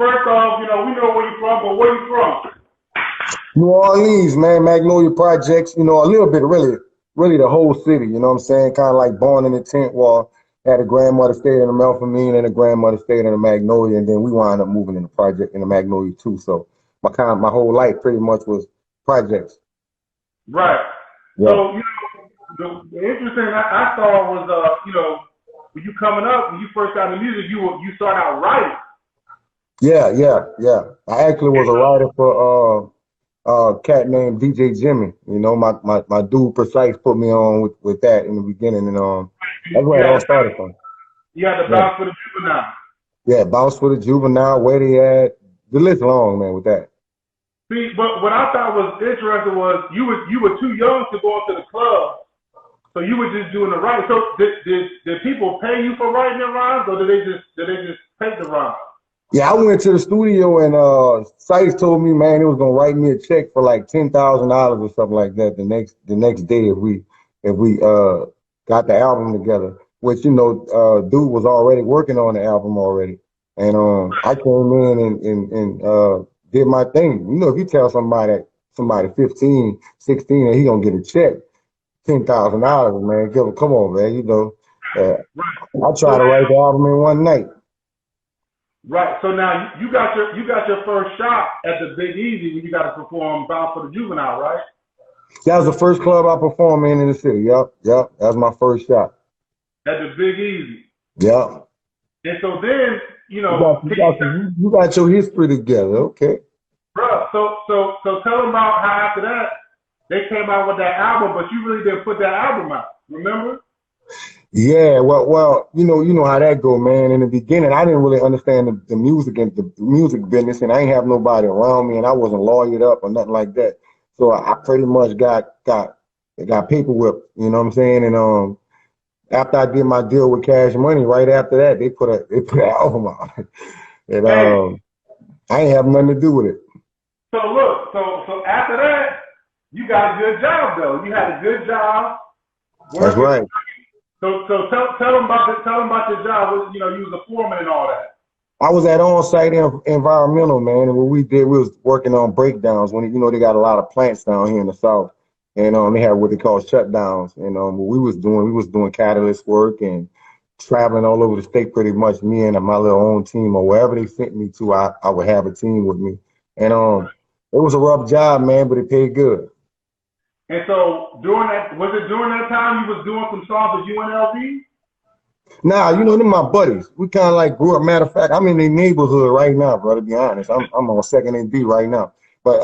first off, you know, we know where you're from, but where you from? New Orleans, man, Magnolia Projects, you know, a little bit, really the whole city, you know what I'm saying? Kind of like born in the tent wall, had a grandmother stayed in the Melpomene and a grandmother stayed in the Magnolia, and then we wound up moving in the project in the Magnolia too. So my whole life pretty much was projects. Right. Yeah. So, you know, the interesting I saw was, you know, when you coming up, when you first got into music, you start out writing. Yeah. I actually was a writer for cat named DJ Jimmy. You know, my dude Precise put me on with that in the beginning, and that's where it all started from. You had to bounce for the Juvenile. Yeah, bounce for the Juvenile, where they at. The list long, man, with that. See, but what I thought was interesting was you were too young to go into the club, so you were just doing the writing. So did people pay you for writing the rhymes, or did they just take the rhymes? Yeah, I went to the studio and Sice told me, man, he was gonna write me a check for like $10,000 or something like that the next day if we got the album together. Which, you know, dude was already working on the album already. And I came in and did my thing. You know, if you tell somebody 15, 16 that he gonna get a check, $10,000, man, come on, man, you know. I tried to write the album in one night. Right. So now you got your first shot at the Big Easy when you got to perform Bound for the Juvenile, right? That was the first club I performed in the city. Yep. That was my first shot. At the Big Easy. Yep. And so then, you know, you got your history together, okay? Bro, so tell them about how after that they came out with that album, but you really didn't put that album out. Remember? Yeah, well, you know how that go, man. In the beginning, I didn't really understand the music and the music business, and I ain't have nobody around me, and I wasn't lawyered up or nothing like that. So I pretty much got paper whipped, you know what I'm saying? And after I did my deal with Cash Money, right after that, they put an album out, and I ain't have nothing to do with it. So look, so after that, you got a good job though. You had a good job. That's right. So tell them about your job. You know, you was a foreman and all that. I was at On-Site Environmental, man, and what we did, we was working on breakdowns. When, you know, they got a lot of plants down here in the South, and they have what they call shutdowns. And what we was doing catalyst work and traveling all over the state pretty much. Me and my little own team, or wherever they sent me to, I would have a team with me. And it was a rough job, man, but it paid good. And so during that time you was doing some songs with UNLV? Nah, you know, they're my buddies. We kind of like grew up. Matter of fact, I'm in their neighborhood right now, bro, to be honest. I'm on 2nd and B right now. But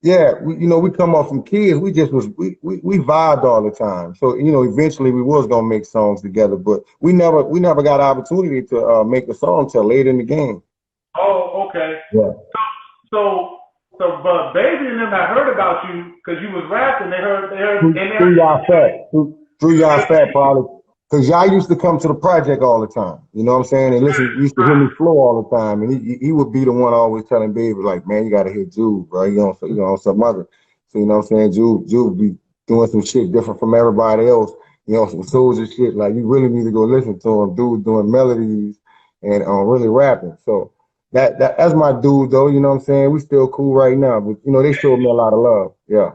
yeah, we come off from kids. We just we vibed all the time. So, you know, eventually we was gonna make songs together, but we never got an opportunity to make a song till late in the game. Oh, okay. Yeah. But Baby and them had heard about you because you was rapping. They heard. Through y'all fat, probably. Because y'all used to come to the project all the time. You know what I'm saying? And used to hear me flow all the time. And he would be the one always telling Baby, like, man, you got to hit Juve, bro. You know, some other. So, you know what I'm saying? Juve be doing some shit different from everybody else. You know, some soldier shit. Like, you really need to go listen to him. Dude doing melodies and really rapping. So that's my dude, though. You know what I'm saying? We still cool right now. But, you know, they showed me a lot of love. Yeah.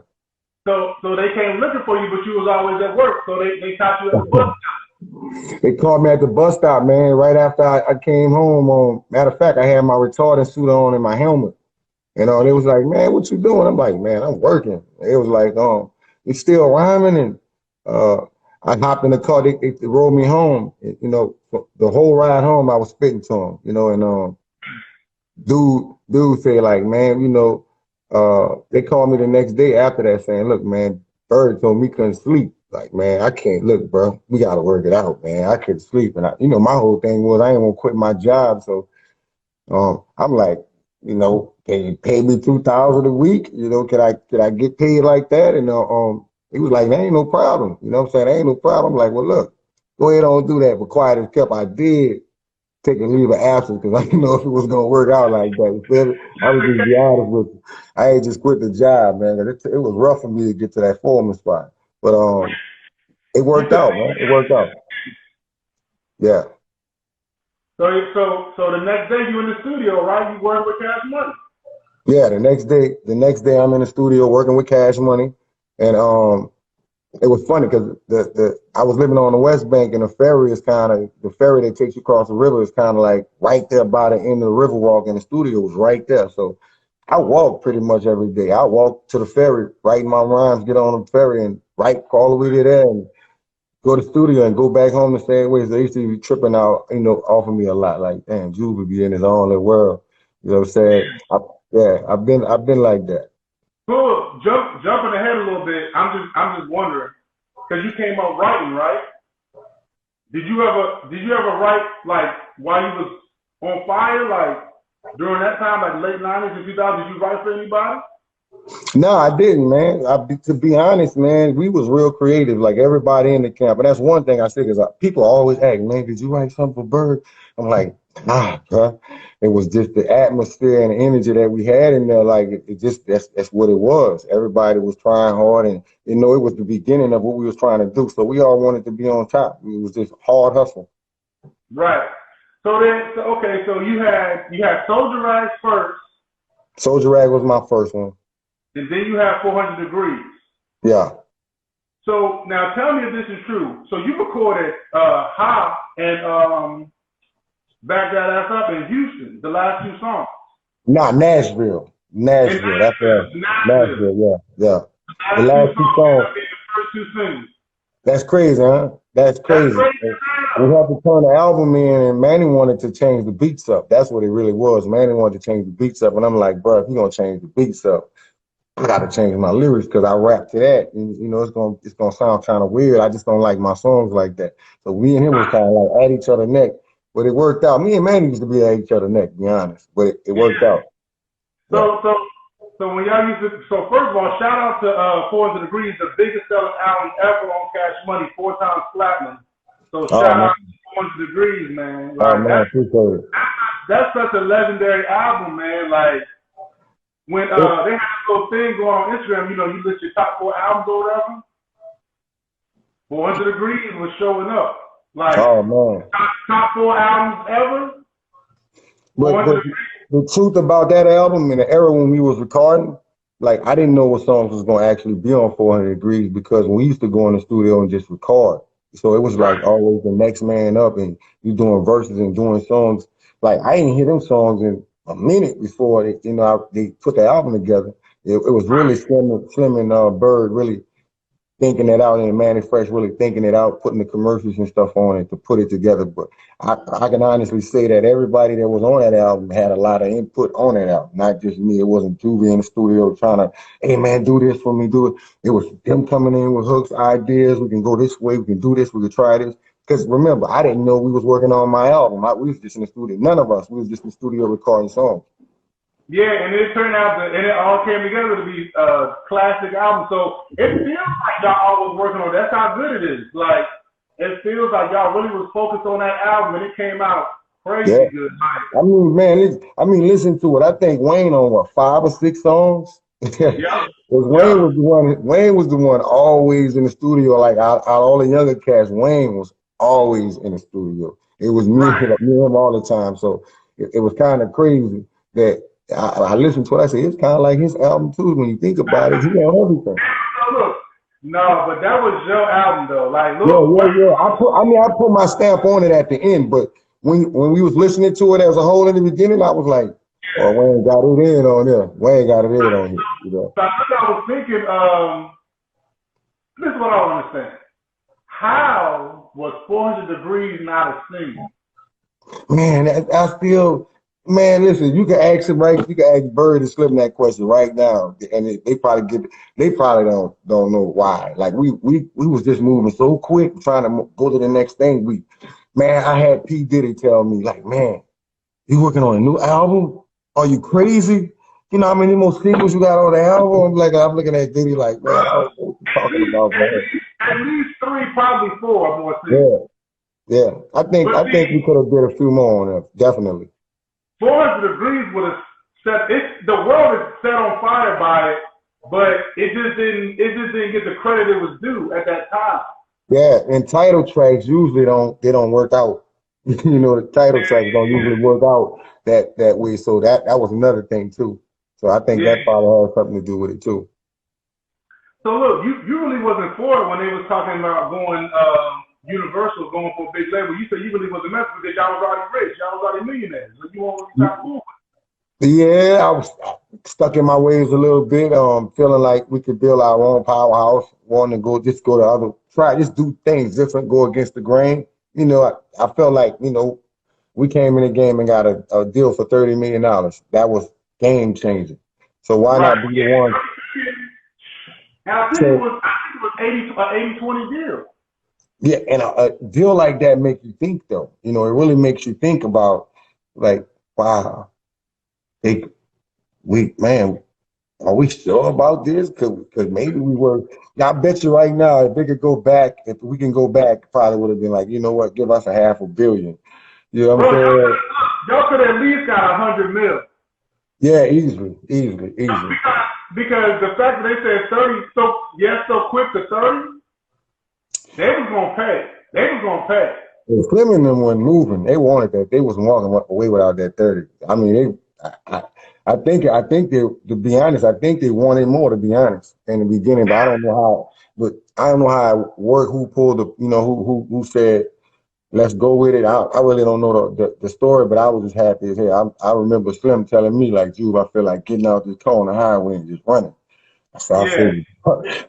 So they came looking for you, but you was always at work. So they caught you at the bus stop. They called me at the bus stop, man, right after I came home. Matter of fact, I had my retardant suit on and my helmet. And they was like, man, what you doing? I'm like, man, I'm working. It was like, you still rhyming? And I hopped in the car. They rolled me home. You know, the whole ride home, I was spitting to them, you know, and dude said, like, man, you know, they called me the next day after that saying, look, man, Bird told me couldn't sleep. Like, man, I can't. Look, bro, we got to work it out, man. I couldn't sleep. And, you know, my whole thing was I ain't going to quit my job. So I'm like, you know, can you pay me $2,000 a week? You know, could I get paid like that? And he was like, there ain't no problem. You know what I'm saying? There ain't no problem. I'm like, well, look, go ahead on do that. But quiet as kept, I did take a leave of absence because I didn't know if it was going to work out like that. I was just be honest with you. I ain't just quit the job, man. It was rough for me to get to that foreman spot. But it worked out, man. It worked out. Yeah. So the next day you in the studio, right? You working with Cash Money. Yeah, the next day I'm in the studio working with Cash Money, and it was funny because the I was living on the West Bank, and the ferry that takes you across the river is kind of like right there by the end of the Riverwalk, and the studio was right there. So I walk pretty much every day. I walk to the ferry, write my rhymes, get on the ferry, and write all the way to there, and go to the studio and go back home the same way. So they used to be tripping out, off of me a lot. Like, damn, Juve would be in his own little world. You know what I'm saying? Yeah, I've been like that. Cool. Jumping ahead a little bit. I'm just wondering because you came up writing, right? Did you ever write like while you was on fire, like during that time, like late '90s and 2000s? Did you write for anybody? No, I didn't, man. To be honest, man, we was real creative, like everybody in the camp. And that's one thing I say, because people always ask, man, did you write something for Bird? I'm like, nah, bro. It was just the atmosphere and the energy that we had in there. Like, it just, that's what it was. Everybody was trying hard, and, it was the beginning of what we was trying to do. So we all wanted to be on top. It was just hard hustle. Right. So you had Soldier Rags first, Soldier Rag was my first one. and then you had 400 Degreez. Yeah. So now tell me if this is true. So you recorded Ha and Back That Ass Up in Houston, the last two songs. Nah, Nashville. Nashville. That's Nashville, yeah. The The last last two two songs songs. ended up being the first two singles. That's crazy, huh? That's That's crazy. crazy. We had to turn the album in, and Manny wanted to change the beats up. That's what it really was. Manny wanted to change the beats up, and I'm like, bro, if you're gonna change the beats up, I gotta change my lyrics because I rap to that, and it's gonna sound kind of weird. I just don't like my songs like that. So we and him was kind of like at each other neck, but it worked out. Me and Manny used to be at each other neck, to be honest, but it worked out. Yeah. So when y'all used to, so first of all, shout out to 400 Degreez, the biggest selling album ever on Cash Money, 4 times platinum. So shout out to 400 Degreez, man. Like man, appreciate it. that's such a legendary album, man. Like when they had this little thing going on Instagram, you list your top 4 albums or whatever. 400 Degreez was showing up. Like man. top 4 albums ever. But the truth about that album in the era when we was recording, like I didn't know what songs was gonna actually be on 400 Degreez because we used to go in the studio and just record. So it was like always the next man up, and you doing verses and doing songs. Like I didn't hear them songs in a minute before they put the album together. It was really Slim and Bird really thinking it out, and Manny Fresh really thinking it out, putting the commercials and stuff on it to put it together. But I can honestly say that everybody that was on that album had a lot of input on that album, not just me. It wasn't Juvie in the studio trying to, hey man, do this for me, do it. It was them coming in with hooks, ideas. We can go this way, we can do this, we can try this. Because remember, I didn't know we was working on my album. We was just in the studio. None of us. We was just in the studio recording songs. Yeah, and it turned out and it all came together to be a classic album. So it feels like y'all all was working on. That's how good it is. Like it feels like y'all really was focused on that album, and it came out crazy good. I mean, man, listen to it. I think Wayne on what 5 or 6 songs. Yeah. Wayne was the one. Wayne was the one always in the studio. Like out all the younger cats, Wayne was always in the studio. It was me and him all the time. So it was kind of crazy that. I listened to it. I said it's kind of like his album too. When you think about it, he had everything. No, but that was your album though. Like, look. Yeah. I put my stamp on it at the end, but when we was listening to it as a whole in the beginning, I was like, oh, Wayne got it in on there. Wayne got it in on here. So I was thinking, this is what I don't understand. How was 400 Degreez not a single? Man, I still. Man, listen, you can ask him you can ask Bird and Slim that question right now, and they probably don't know why. Like we was just moving so quick, trying to go to the next thing. I had P Diddy tell me like, man, you working on a new album? Are you crazy? You know how many more singles you got on the album? I'm looking at Diddy like, man, I don't know what you're talking about, man. At least 3, probably 4 more singles. Yeah. I think we could have did a few more on that, definitely. 400 Degreez would have set it. The world is set on fire by it, but it just didn't get the credit it was due at that time. Yeah, and title tracks usually don't work out You know, the title tracks don't usually work out that way. So that was another thing too. So I think Yeah. that probably had something to do with it too. So look, you really wasn't for it when they was talking about going Universal, going for a big label. You said you really wasn't messing because y'all was already rich, y'all was already millionaires. So you won't really stop fooling. Yeah, I was stuck in my ways a little bit, feeling like we could build our own powerhouse, wanting to go to other, try, just do things different, go against the grain. You know, I felt like, we came in the game and got a deal for $30 million. That was game changing. So why Right. not be the one? And I think it So was 80-20 deal. yeah, and a deal like that make you think though. You know, it really makes you think about like, wow, they, man, are we sure about this? Because maybe we were. I bet you right now, if they could go back, if we can go back, probably would have been like, you know what, give us a $500 million. You know what I'm Bro, saying? y'all could at least got 100 mil. Yeah, easily. Because the fact that they said 30 so quick to 30, they was gonna pay. They was gonna pay. And Slim and them weren't moving. They wanted that. They wasn't walking away without that 30. I mean, I think they, to be honest, I think they wanted more, to be honest, in the beginning, but I don't know how. But I don't know how it worked. Who pulled the, who said, let's go with it. I really don't know the story, but I was just happy as hell. I remember Slim telling me like, Juve, I feel like getting out this car on the highway and just running. So I Yeah. figured,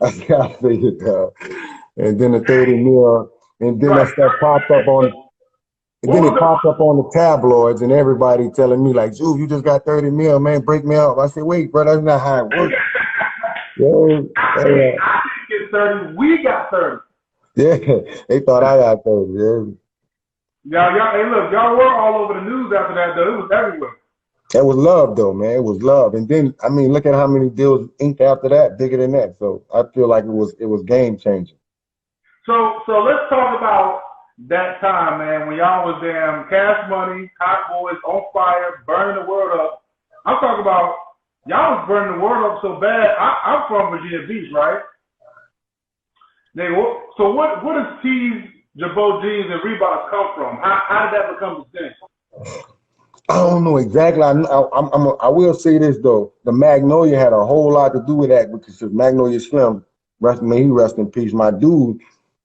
I figured, and then the 30 mil, and then that Right. stuff popped up on, and What then was it popped up on the tabloids, and everybody telling me like, Juve, you just got 30 mil, man, break me up. I said, wait, bro, that's not how it works. Yeah, I didn't get 30. We got 30. yeah, they thought I got 30. Yeah. Hey, look, y'all were all over the news after that, though. It was everywhere. That was love, though, man. It was love, and then I mean, look at how many deals inked after that, bigger than that. So I feel like it was game changing. So let's talk about that time, man, when y'all was damn Cash Money, Hot Boys, on fire, burning the world up. I'm talking about y'all was burning the world up so bad. I'm from Virginia Beach, right? So what does T's, Jabot jeans, and Reeboks come from? How did that become the thing? I don't know exactly. I will say this though. The Magnolia had a whole lot to do with that because Magnolia Slim, may he rest in peace. My dude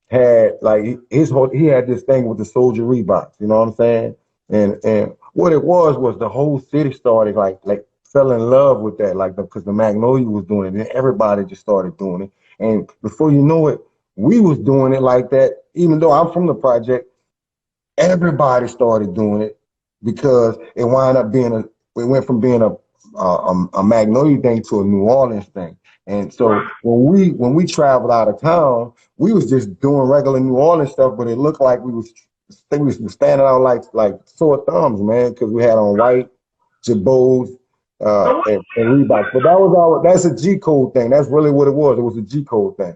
had like he had this thing with the Soldier Reeboks. You know what I'm saying? And what it was the whole city started like fell in love with that because the Magnolia was doing it and everybody just started doing it. And before you know it, we was doing it like that. Even though I'm from the project, everybody started doing it because it wound up being we went from being a Magnolia thing to a New Orleans thing. And so Right. when we traveled out of town, we was just doing regular New Orleans stuff, but it looked like we was standing out like sore thumbs, man, because we had on white Jabots So what? and Reeboks. But that's a G code thing. That's really what it was. It was a G code thing.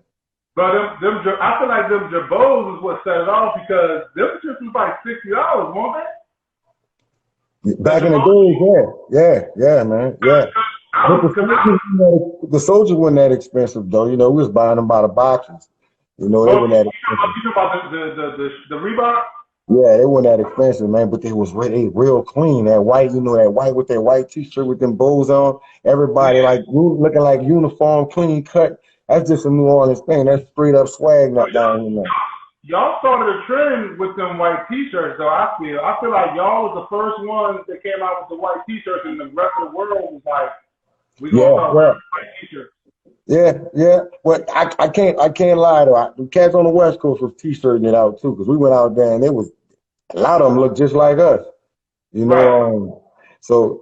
But I feel like them Jabos is what set it off because them just was like $60, weren't they? Back in the days, yeah, man, yeah. But the soldiers weren't that expensive though. You know, we was buying them by the boxes. You know, they weren't that expensive. You talking about the Reebok? Yeah, they weren't that expensive, man. But they was real clean. That white, that white with that white T-shirt with them bows on. Everybody like looking like uniform, clean cut. That's just a New Orleans thing. That's straight up swag not down here. Y'all started a trend with them white T-shirts, though. I feel like y'all was the first ones that came out with the white T-shirts, and the rest of the world was like, "We gonna start wearing white T-shirts." Yeah. Well, I can't lie though. The cats on the West Coast was T-shirting it out too, because we went out there and it was a lot of them looked just like us. You Right. know, so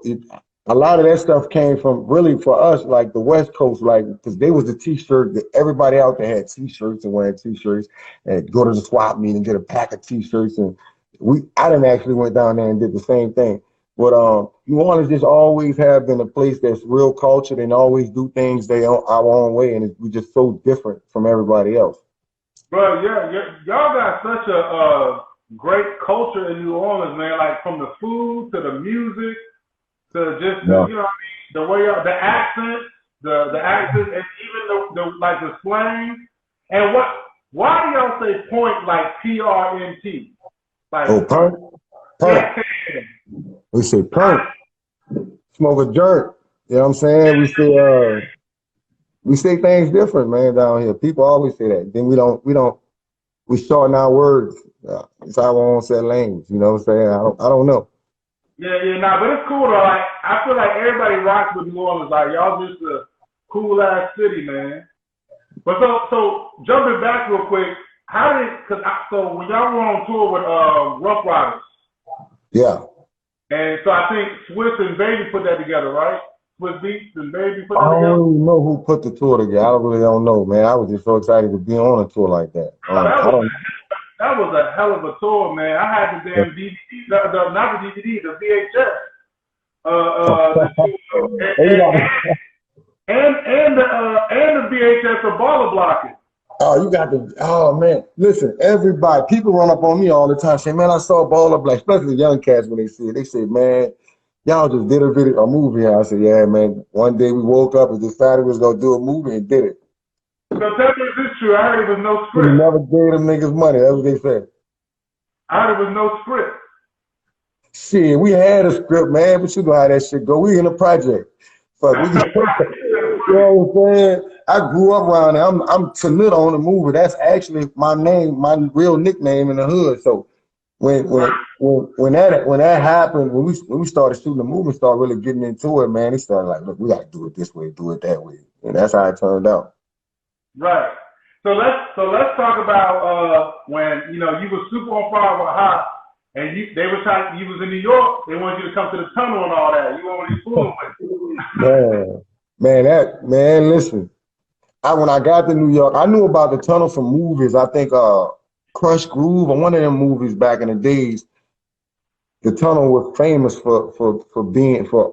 a lot of that stuff came from really for us, like the West Coast, like because they was the T-shirt that everybody out there had T-shirts and wearing T-shirts and go to the swap meet and get a pack of T-shirts and I didn't actually went down there and did the same thing. But New Orleans just always have been a place that's real cultured and always do things our own way, and we just so different from everybody else. But yeah, y'all got such a great culture in New Orleans, man. Like from the food to the music to just Yeah. you know what I mean, the way the accent, the accent, and even the like the slang. And why do y'all say point like PRNT? Like, Oh, perk, perk. yeah. We say perk. Smoke a jerk. You know what I'm saying? We say things different, man, down here. People always say that. Then we shorten our words. It's our own set language. You know what I'm saying? I don't know. Yeah, nah, but it's cool though. Like, I feel like everybody rocks with New Orleans. Like, y'all just a cool ass city, man. But so jumping back real quick, so when y'all were on tour with Rough Riders, Yeah. and so I think Swiss and Baby put that together, right? Swiss Beats and Baby put I that together. don't even know who put the tour together. I really don't know, man. I was just so excited to be on a tour like that. Oh, I don't. that was a hell of a tour, man. I had the damn DVD, not the DVD, the VHS. And the VHS of Baller Blocking. Oh, you got the. Oh man, listen, everybody. People run up on me all the time, saying, "Man, I saw Baller Black," especially the young cats when they see it. They say, "Man, y'all just did a movie here." I said, "Yeah, man. One day we woke up and decided we was gonna do a movie and did it." So tell me if this is true. I heard it was no We script. never gave them niggas money. That's what they said. I heard it was no script. Shit, we had a script, man, but you know how that shit go. We in a project. Fuck, we. You know what I'm saying? I grew up around there. I'm Tanit on the movie. That's actually my name, my real nickname in the hood. So when that happened, when we started shooting the movie, started really getting into it, man, they started like, look, we gotta do it this way, do it that way. And that's how it turned out. Right. So let's talk about when you were super on fire with Hot, and you was in New York. They wanted you to come to the tunnel and all that. You want to be fooling with. Man, listen. When I got to New York, I knew about the tunnel from movies. I think Crush Groove or one of them movies back in the days. The tunnel was famous for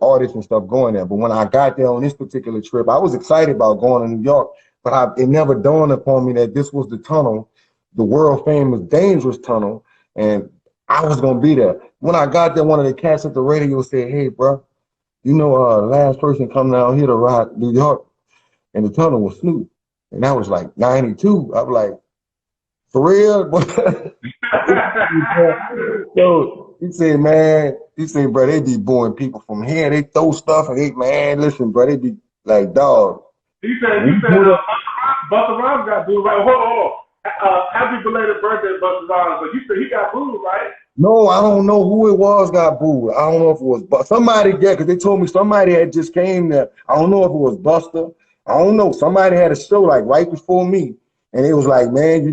artists and stuff going there. But when I got there on this particular trip, I was excited about going to New York, but it never dawned upon me that this was the tunnel, the world famous dangerous tunnel, and I was gonna be there. When I got there, one of the cats at the radio said, "Hey, bro, you know, last person come down here to ride New York, and the tunnel was Snoop." And that was like 92. I was like, for real? So he said, bro, they be booing people from here. They throw stuff and man, listen, bro, they be like, dog. He said, Busta Rhymes got booed, right? Hold on. Happy belated birthday, Busta Rhymes. But you said he got booed, right? No, I don't know who it was got booed. I don't know if it was somebody, because they told me somebody had just came there. I don't know if it was Busta. I don't know. Somebody had a show like right before me. And it was like, man,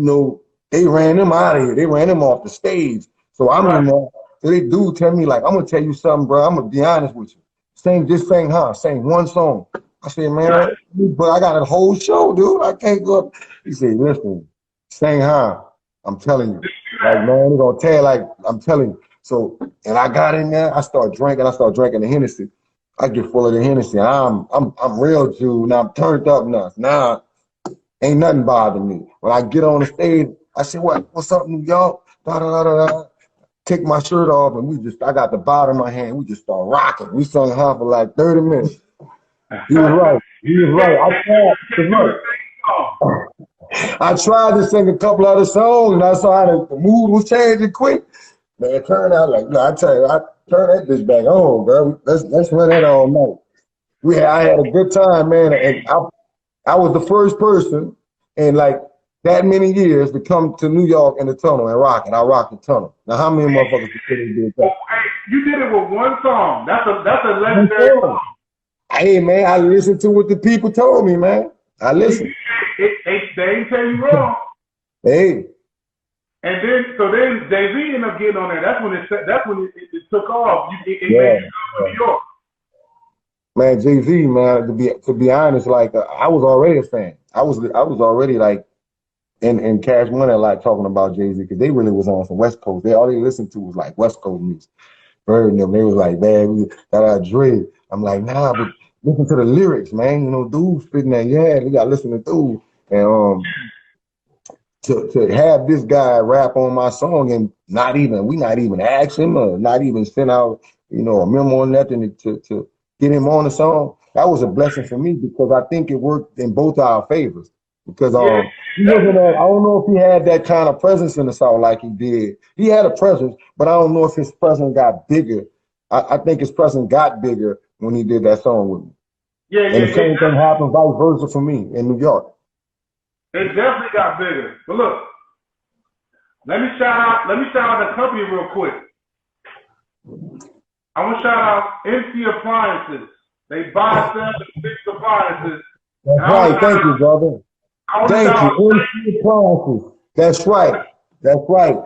they ran him out of here. They ran him off the stage. So I'm in there. So they dude tell me, like, I'm going to tell you something, bro. I'm going to be honest with you. Sing one song. I said, man, but I got a whole show, dude. I can't go up. He said, listen, sing high. I'm telling you. Like, man, they're going to tell, like, I'm telling you. So, and I got in there. I start drinking the Hennessy. I get full of the Hennessy. I'm real Jew. Now I'm turned up now. Now ain't nothing bothering me. When I get on the stage, I say, what's up, New York? Da, da, da, da, da. Take my shirt off and I got the bottle in my hand. We just start rocking. We sung high for like 30 minutes. He was right. I tried to sing a couple other songs and I saw how the mood was changing quick. Man, it turned out like, I tell you, I turned that bitch back on, bro. Let's run that all night. I had a good time, man, and I was the first person in like that many years to come to New York in the tunnel and rock it. I rocked the tunnel. Now, how many motherfuckers did that? You did it with one song. That's a legendary song. Hey, man, I listened to what the people told me, man. I listened. They ain't tell you wrong. Hey. And then Jay-Z ended up getting on there. That's when it took off. It made you go to New York. Man, Jay-Z, man, to be honest, like I was already a fan. I was already like in Cash Money like talking about Jay-Z because they really was on some West Coast. All they listened to was like West Coast music. Bird and them, they was like, man, we got Dre. I'm like, nah, but listen to the lyrics, man. Dude spitting that, we got to listen to dude. And to have this guy rap on my song and we not even ask him or not even send out, a memo or nothing to get him on the song, that was a blessing for me because I think it worked in both our favors. because Yeah, he wasn't I don't know if he had that kind of presence in the South like he did. He had a presence, but I don't know if his presence got bigger. I think his presence got bigger when he did that song with me. yeah, And the yeah. same thing happened vice versa for me in New York. It definitely got bigger. But look, let me shout out the company real quick. I want to shout out MC Appliances. They buy, sell, and fix appliances. That's right. Thank you, brother. Thank you. MC Appliances. That's right. That's right.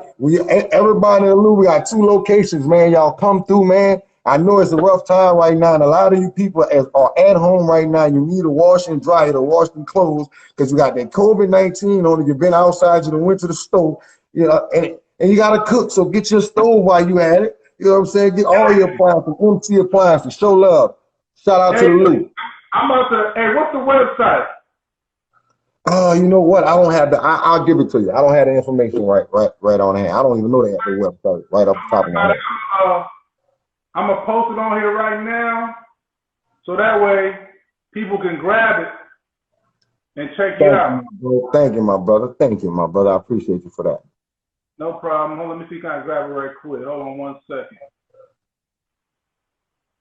Everybody in the loop, we got 2 locations, man. Y'all come through, man. I know it's a rough time right now, and a lot of you people are at home right now. You need to wash and dry to wash them clothes because you got that COVID-19 on it. You've been outside, you done went to the stove, you know, and you got to cook. So get your stove while you at it. You know what I'm saying? Get all your appliances, MC Appliances. Show love. Shout out to the loop. I'm about to. Hey, what's the website? Oh, you know what? I don't have the. I'll give it to you. I don't have the information right on hand. I don't even know the website right off the top of my head. I'm gonna post it on here right now, so that way people can grab it and check it out. Thank you, my brother. Thank you, my brother. I appreciate you for that. No problem. Hold on, let me see. Can I grab it right quick? Hold on 1 second.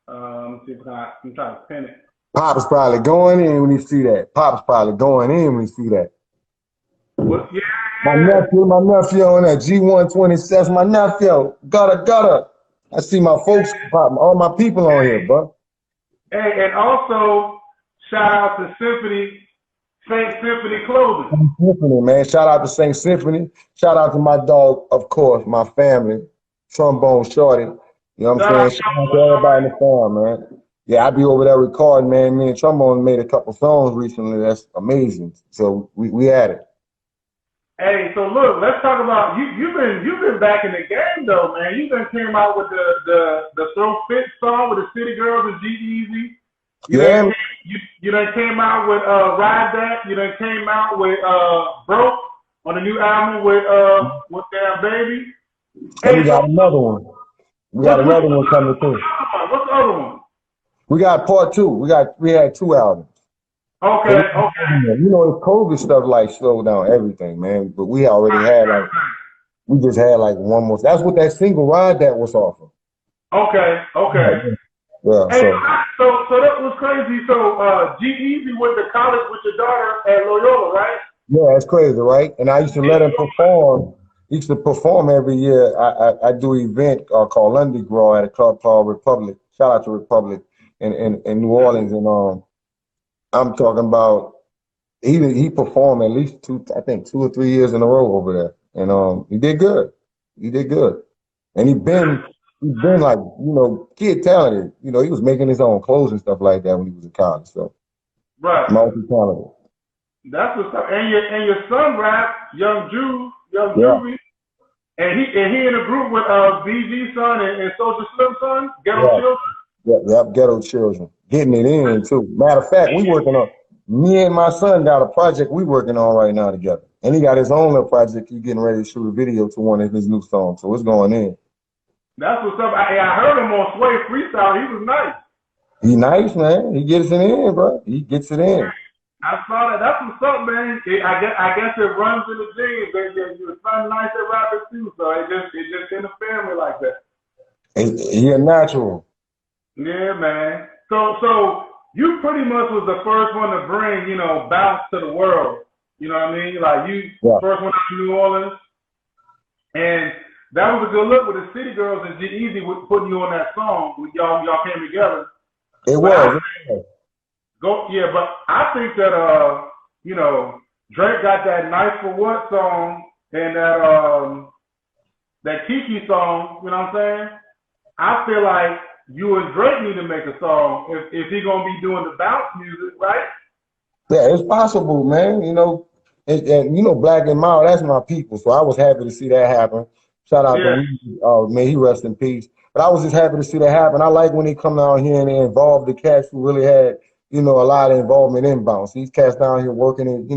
Let me see if I'm trying to pin it. Pop's probably going in when he see that. Pop's probably going in when he see that. Well, yeah. My nephew on that G126. My nephew, gutter. I see my folks, all my people on here, bro. Hey, and also shout out to Saint Symphony Clothing. Saint Symphony, man. Shout out to Saint Symphony. Shout out to my dog, of course, my family, Trombone Shorty. You know what I'm saying? Shout out to everybody in the farm, man. Yeah, I be over there recording, man. Me and Trombone made a couple songs recently. That's amazing. So we at it. Hey, so look, let's talk about you've been back in the game though, man. You done came out with the Throw Fit song with the City Girls and G-Eazy. You done came out with Ride That. You done came out with Broke on the new album with Damn Baby. And we got another one. We got another one coming too. What's the other one? We got part 2. We had 2 albums. Okay. You know, it's COVID stuff like slowed down everything, man. But we already had we just had like one more. That's what that single Ride That was off of. Okay. Yeah. Hey, so that was crazy. So G-Eazy went to college with your daughter at Loyola, right? Yeah, that's crazy, right? And I used to let him perform. He used to perform every year. I do an event called London Grow at a club called Republic. Shout out to Republic in New Orleans, and I'm talking about he performed at least 2 or 3 years in a row over there, and he did good. And he been like, you know, kid talented. You know, he was making his own clothes and stuff like that when he was in college. So right, multi-talented. That's what's up. And your son rap, Young Juvie, and he in a group with BG son and Social Slim son, Ghetto Children. Yep, Ghetto Children. Getting it in too. Matter of fact, me and my son got a project we working on right now together. And he got his own little project. He's getting ready to shoot a video to one of his new songs. So it's going in. That's what's up. I heard him on Sway Freestyle. He was nice. He nice, man. He gets it in, bro. He gets it in. I saw that. That's what's up, man. I guess it runs in the genes. Your son nice at rapping too, so it just in the family like that. He a natural. Yeah, man. So you pretty much was the first one to bring, you know, bounce to the world. You know what I mean? Like you first one out to New Orleans. And that was a good look with the City Girls and G-Eazy putting you on that song. Y'all came together. It was. But I think that you know, Drake got that Nice for What song and that Kiki song, you know what I'm saying? I feel like you and Drake need to make a song if he gonna be doing the bounce music, right? Yeah, it's possible, man. You know, and you know, Black and Mild, that's my people. So I was happy to see that happen. Shout out to him. May he rest in peace. But I was just happy to see that happen. I like when they come down here and they involve the cats who really had, you know, a lot of involvement in bounce. These cats down here working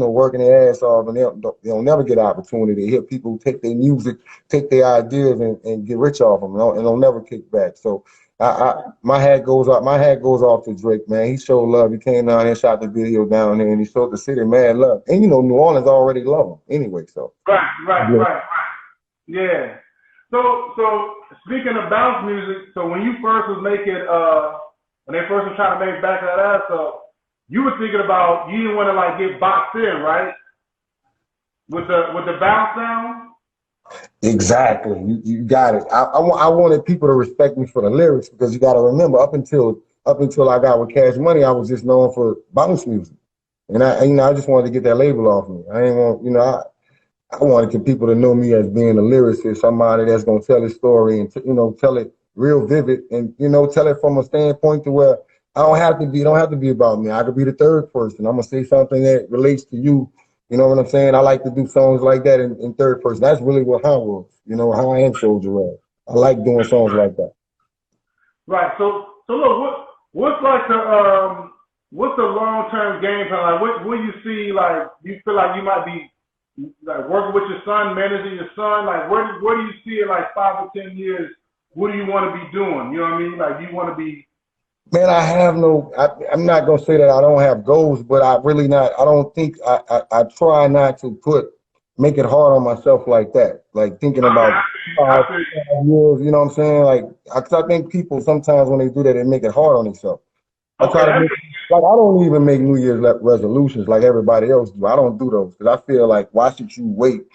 their ass off, and they'll never get an opportunity to hear people take their music, take their ideas, and get rich off them, and they'll never kick back. So My hat goes off. My hat goes off to Drake, man. He showed love. He came down here, shot the video down there, and he showed the city mad love. And you know, New Orleans already love him anyway. So Right. Yeah. So speaking of bounce music, so when you first was making when they first was trying to make Back That Ass Up, you were thinking about you didn't want to like get boxed in, right? With the bounce sound. exactly, you got it. I wanted people to respect me for the lyrics because you got to remember up until I got with Cash Money, I was just known for bounce music, and I just wanted to get that label off me. I ain't want I wanted people to know me as being a lyricist, somebody that's gonna tell his story and tell it real vivid, and tell it from a standpoint to where it don't have to be about me. I could be the third person. I'm gonna say something that relates to you. You know what I'm saying? I like to do songs like that in third person. That's really what how was. How I am Soldier Red. I like doing songs like that. Right. So look, what's like what's the long term game plan? Like, what do you see? Like, you feel like you might be like working with your son, managing your son? Like, where do you see in like 5 or 10 years? What do you want to be doing? You know what I mean? Like, you want to be. Man, I'm not gonna say that I don't have goals, but I don't think, I try not to make it hard on myself like that. Like thinking about 5 years, you know what I'm saying? Like, cause I think people sometimes when they do that, they make it hard on themselves. I try to make, like, I don't even make New Year's resolutions like everybody else do. I don't do those because I feel like, why should you wait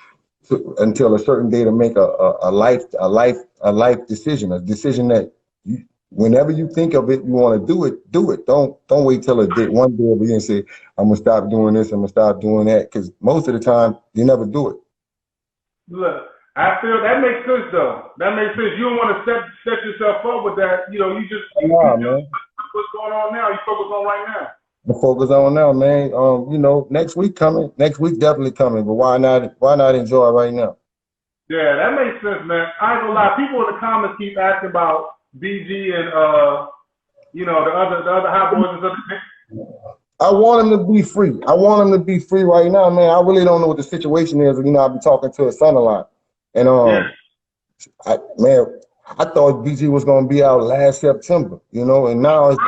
until a certain day to make a life decision, a decision that whenever you think of it, you want to do it, do it. Don't wait till one day of the year and say, I'm gonna stop doing this, I'm gonna stop doing that, because most of the time you never do it. Look, I feel that makes sense though. That makes sense. You don't want to set yourself up with that. You just what's going on now. You focus on right now. The focus on now, man. Next week coming. Next week definitely coming. But why not? Why not enjoy right now? Yeah, that makes sense, man. I ain't gonna lie. People in the comments keep asking about BG and the other hot boys and stuff. I want him to be free. I want him to be free right now, man. I really don't know what the situation is. I be talking to his son a lot, and I thought BG was gonna be out last September, and now it's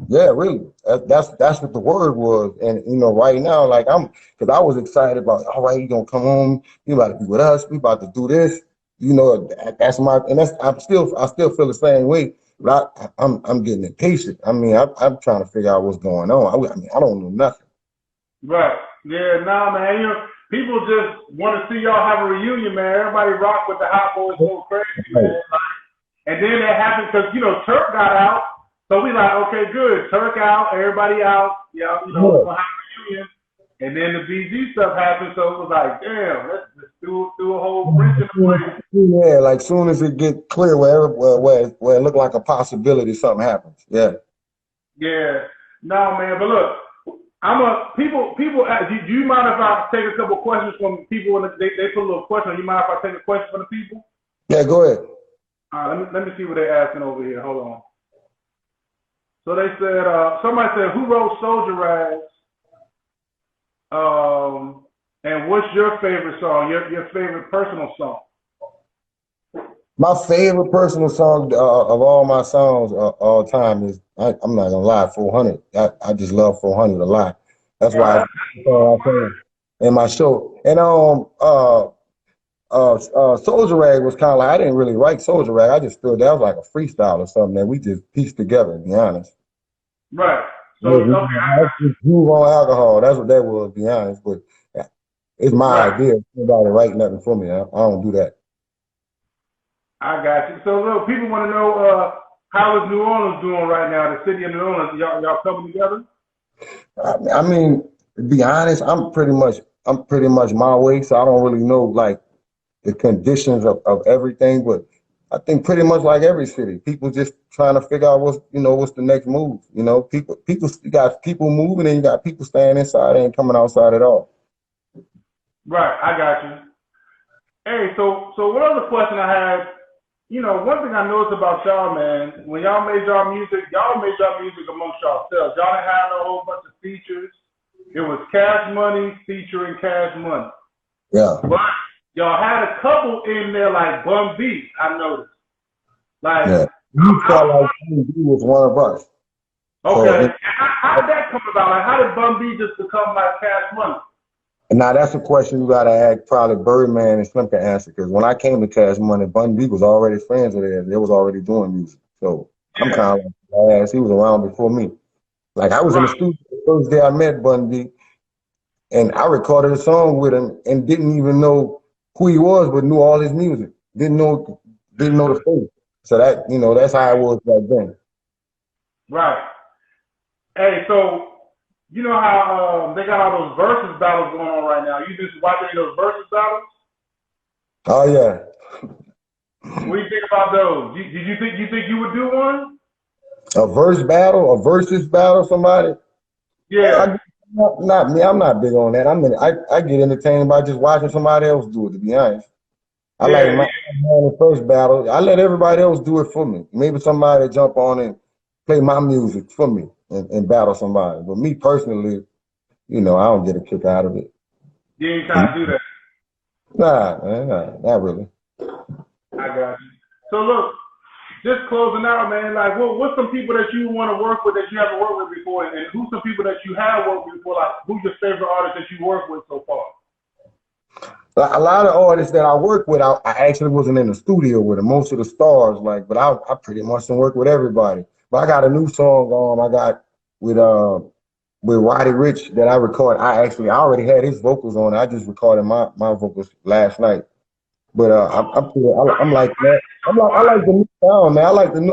yeah, really. That's what the word was. And right now, like because I was excited about, all right, you gonna come home, you about to be with us, we about to do this. I still feel the same way, but I'm getting impatient. I mean, I'm trying to figure out what's going on. I don't know nothing. Right. Yeah, nah, man. People just want to see y'all have a reunion, man. Everybody rock with the hot boys going crazy, man. And then that happened because Turk got out. So we like, okay, good. Turk out, everybody out. Yeah, we're gonna have a reunion. And then the BG stuff happened, so it was like, damn, let's just do a whole wrench in the play. Yeah, like soon as it get clear where it looked like a possibility, something happens. Yeah. Yeah. No, man, but look, people ask, do you mind if I take a couple questions from people when they put a little question? You mind if I take a question from the people? Yeah, go ahead. All right, let me see what they're asking over here. Hold on. So they said, somebody said, who wrote Soldier Rags? And what's your favorite song? Your favorite personal song? My favorite personal song of all my songs all time is, I'm not gonna lie, 400. I just love 400 a lot. That's why I say in my show. And Soldier Rag was kind of like, I didn't really write Soldier Rag. I just feel that was like a freestyle or something that we just pieced together, to be honest. Right. So move on alcohol. That's what that was, to be honest. But it's my idea. Nobody write nothing for me. I don't do that. I got you. So look, people want to know how is New Orleans doing right now? The city of New Orleans, y'all coming together? I mean, to be honest, I'm pretty much my way, so I don't really know like the conditions of everything. But I think pretty much like every city, people just trying to figure out what's the next move. You got people moving and you got people staying inside and ain't coming outside at all. Right, I got you. Hey, so what other question I had? One thing I noticed about y'all, man, when y'all made y'all music amongst yourselves. Y'all didn't have a whole bunch of features. It was Cash Money featuring Cash Money. Yeah. But y'all had a couple in there like Bun B, I noticed. Like, You felt like Bun B was one of us. Okay. So, And how did that come about? Like, how did Bun B just become like Cash Money? now that's a question you gotta ask probably Birdman and Slim can answer because when I came to Cash Money, Bun B was already friends with theirs. They was already doing music. So I'm Yeah. kind of like, ass. He was around before me. Like I was in the Right. studio the first day I met Bun B, and I recorded a song with him and didn't even know who he was, but knew all his music. Didn't know the face. So that that's how it was back then. Right. Hey, so you know how they got all those versus battles going on right now. You just watching those versus battles? Oh yeah, What do you think about those? Did you think you would do one? a verse battle, a versus battle, somebody. Yeah. I, not me. I'm not big on that. I get entertained by just watching somebody else do it. To be honest, I like Yeah. my the first battle. I let everybody else do it for me. Maybe somebody jump on and play my music for me and battle somebody. But me personally, I don't get a kick out of it. You ain't trying to do that. Nah, man, nah, not really. I got you. So look, just closing out, man. Like, what's some people that you want to work with that you haven't worked with before, and who's some people that you have worked with before? Like, who's your favorite artist that you worked with so far? Like, a lot of artists that I work with, I actually wasn't in the studio with them. Most of the stars, but I pretty much done work with everybody. But I got a new song I got with Roddy Ricch that I recorded. I already had his vocals on it. I just recorded my vocals last night. But I'm like that. I like the new sound, man. I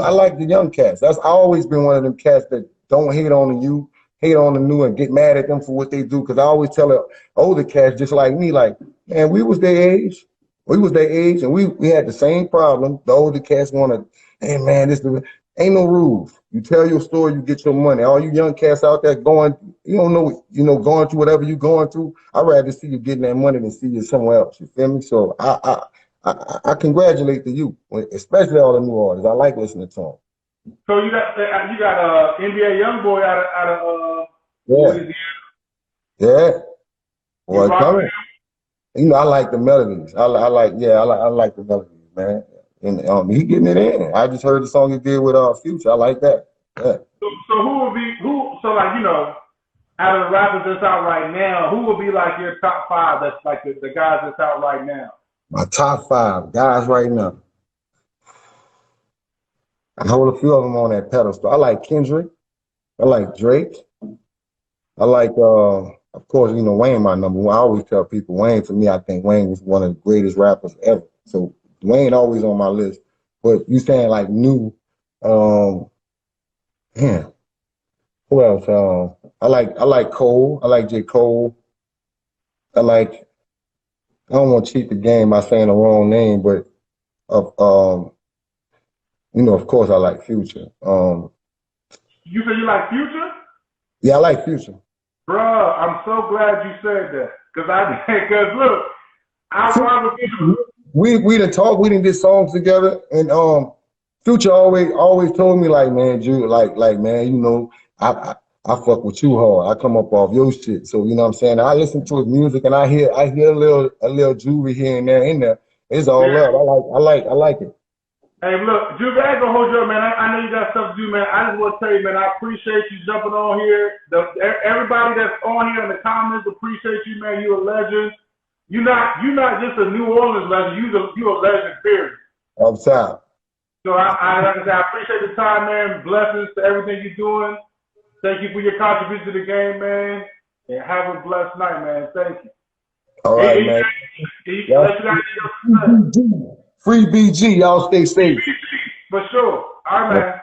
like the young cats. I always been one of them cats that don't hate on the youth, hate on the new, and get mad at them for what they do. Because I always tell the older cats just like me, like, man, we was their age. We was their age, and we had the same problem. The older cats want to, hey man, ain't no rules. You tell your story, you get your money. All you young cats out there going, you don't know, going through whatever you're going through. I'd rather see you getting that money than see you somewhere else. You feel me? So I congratulate the youth, especially all the new artists. I like listening to them. So you got NBA young boy out of Yeah, Louisiana. yeah. You Boy, rock with coming. I like the melodies. I like the melodies, man. And he getting it in. I just heard the song he did with Future. I like that. Yeah. So who would be who? So like out of the rappers that's out right now, who would be like your top five? That's like the guys that's out right now. My top 5 guys right now. I hold a few of them on that pedestal. I like Kendrick. I like Drake. I like, of course, Wayne, my number one. I always tell people, Wayne, to me, I think Wayne was one of the greatest rappers ever. So Wayne always on my list. But you saying like new, um, man, who else? I like Cole. I like J. Cole. I don't want to cheat the game by saying the wrong name, but of of course I like Future. You say you like Future? Yeah, I like Future. Bruh, I'm so glad you said that. Cause look, I rock with Future. We done talk, we done did songs together, and Future always told me like, man, Jude, like man, I fuck with you hard. I come up off your shit. So you know what I'm saying? I listen to his music and I hear a little jewelry here and there in there. It's all Yeah. love. I like it. Hey, look, Juve, I ain't gonna hold you up, man. I know you got stuff to do, man. I just want to tell you, man, I appreciate you jumping on here. Everybody that's on here in the comments appreciate you, man. You a legend. You not just a New Orleans legend. You a legend, period. Up top. So like I said, I appreciate the time, man. Blessings to everything you're doing. Thank you for your contribution to the game, man. And have a blessed night, man. Thank you. All right, man. Free BG. Y'all stay safe. For sure. All right, man.